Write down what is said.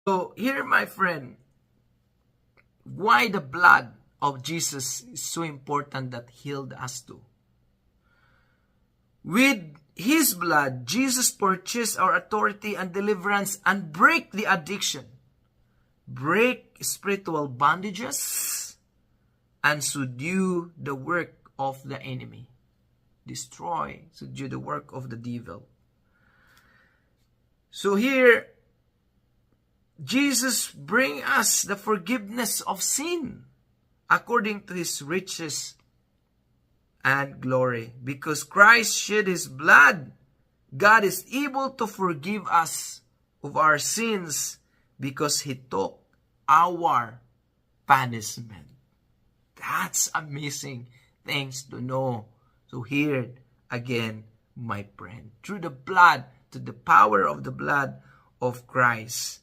So here, my friend, why the blood of Jesus is so important that healed us too. With His blood, Jesus purchased our authority and deliverance and break the addiction, break spiritual bondages, and subdue the work of the enemy. Destroy, subdue the work of the devil. So here, Jesus bring us the forgiveness of sin according to His riches and glory. Because Christ shed His blood, God is able to forgive us of our sins because He took our punishment. That's amazing things to know. So here again, my friend, through the blood, to the power of the blood of Christ,